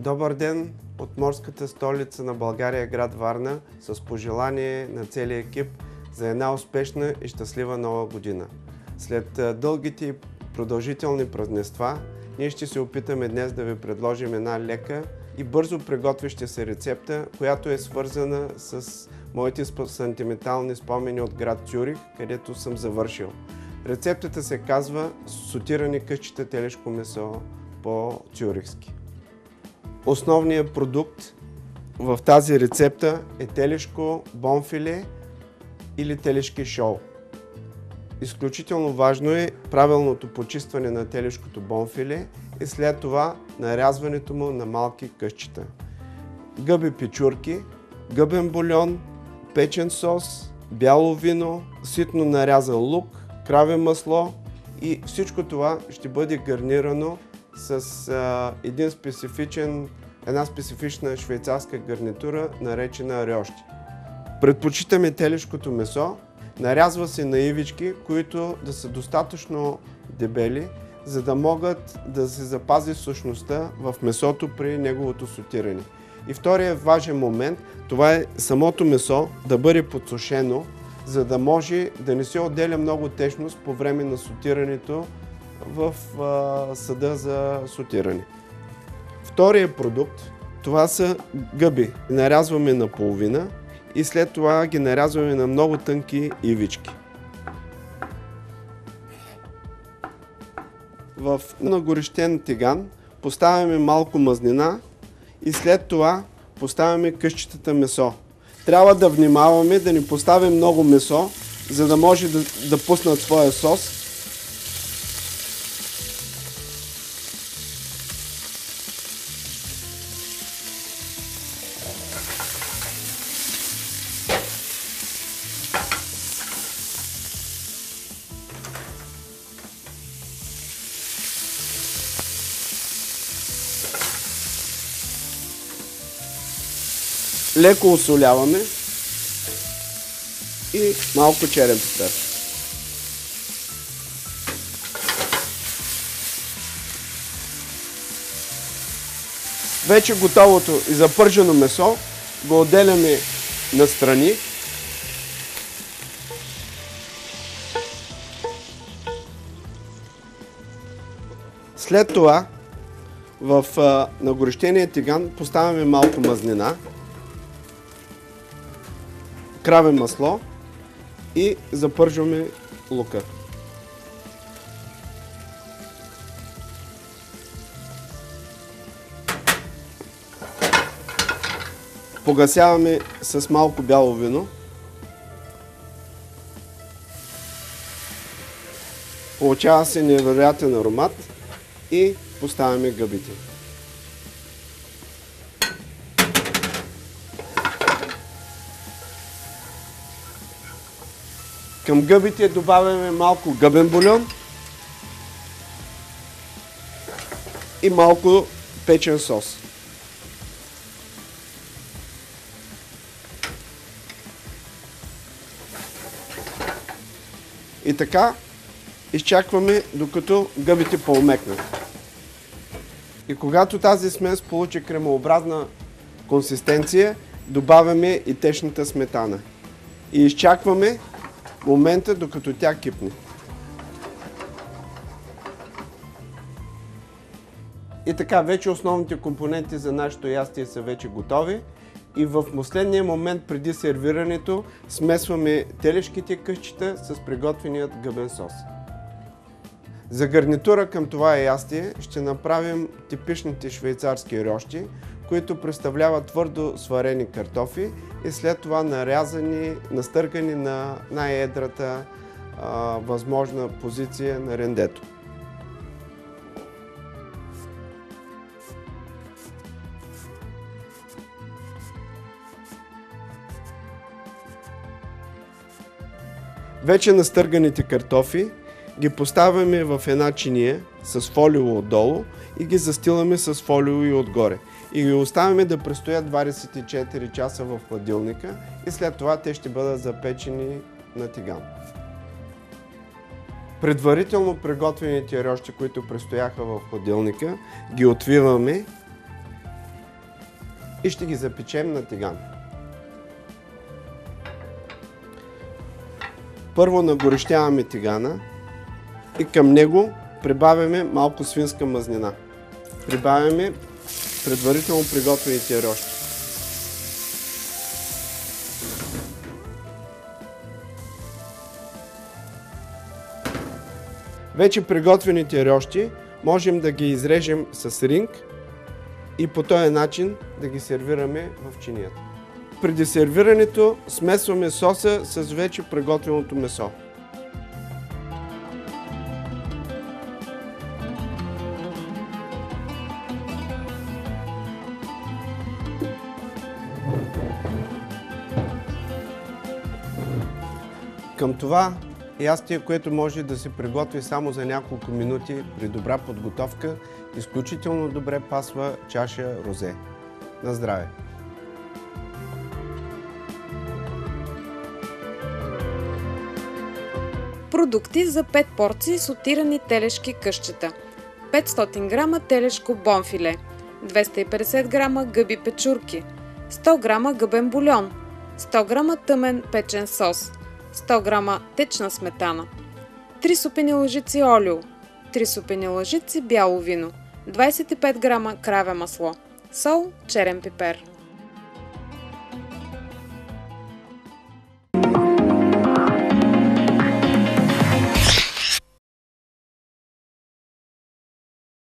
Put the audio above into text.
Добър ден от морската столица на България, град Варна, с пожелание на целия екип за една успешна и щастлива нова година. След дългите и продължителни празненства, ние ще се опитаме днес да ви предложим една лека и бързо приготвяща се рецепта, която е свързана с моите сантиментални спомени от град Цюрих, където съм завършил. Рецептата се казва сотирани късчета телешко месо по-цюрихски. Основният продукт в тази рецепта е телешко бонфиле или телешки шоу. Изключително важно е правилното почистване на телешкото бонфиле и след това нарязването му на малки късчета. Гъби печурки, гъбен бульон, печен сос, бяло вино, ситно нарязан лук, краве масло и всичко това ще бъде гарнирано с една специфична швейцарска гарнитура, наречена рьощи. Предпочитаме телешкото месо, нарязва се на ивички, които да са достатъчно дебели, за да могат да се запази същността в месото при неговото сотиране. И вторият важен момент, това е самото месо да бъде подсушено, за да може да не се отделя много течност по време на сотирането в съда за сотиране. Вторият продукт, това са гъби. Нарязваме на половина и след това ги нарязваме на много тънки ивички. В нагорещен тиган поставяме малко мазнина и след това поставяме късчетата месо. Трябва да внимаваме да не поставим много месо, за да може да пуснат своя сос. Леко осоляваме и малко черен пипер. Вече готовото и запържено месо го отделяме настрани. След това в нагорещения тиган поставяме малко мазнина, краве масло и запържваме лука. Погасяваме с малко бяло вино. Получава се невероятен аромат и поставяме гъбите. Към гъбите добавяме малко гъбен бульон и малко печен сос. И така изчакваме докато гъбите поумекнат. И когато тази смес получи кремообразна консистенция, добавяме и течната сметана. И изчакваме момента, докато тя кипне. И така, вече основните компоненти за нашето ястие са вече готови. И в последния момент преди сервирането смесваме телешките късчета с приготвеният гъбен сос. За гарнитура към това ястие ще направим типичните швейцарски рьощи, които представляват твърдо сварени картофи и след това нарязани, настъргани на най-едрата възможна позиция на рендето. Вече настърганите картофи ги поставяме в една чиния с фолио отдолу и ги застиламе с фолио и отгоре. И ги оставяме да престоят 24 часа в хладилника и след това те ще бъдат запечени на тиган. Предварително приготвените рьощи, които престояха в хладилника, ги отвиваме и ще ги запечем на тиган. Първо нагорещяваме тигана и към него прибавяме малко свинска мазнина. Прибавяме предварително приготвените рощи. Вече приготвените рощи можем да ги изрежем с ринг и по този начин да ги сервираме в чинията. Преди сервирането смесваме соса с вече приготвеното месо. Към това ястие, което може да се приготви само за няколко минути при добра подготовка, изключително добре пасва чаша розе. На здраве! Продукти за 5 порции сотирани телешки късчета. 500 г телешко бонфиле, 250 г гъби печурки, 100 г гъбен бульон, 100 г тъмен печен сос, 100 г течна сметана, 3 супени лъжици олио, 3 супени лъжици бяло вино, 25 г краве масло, сол, черен пипер.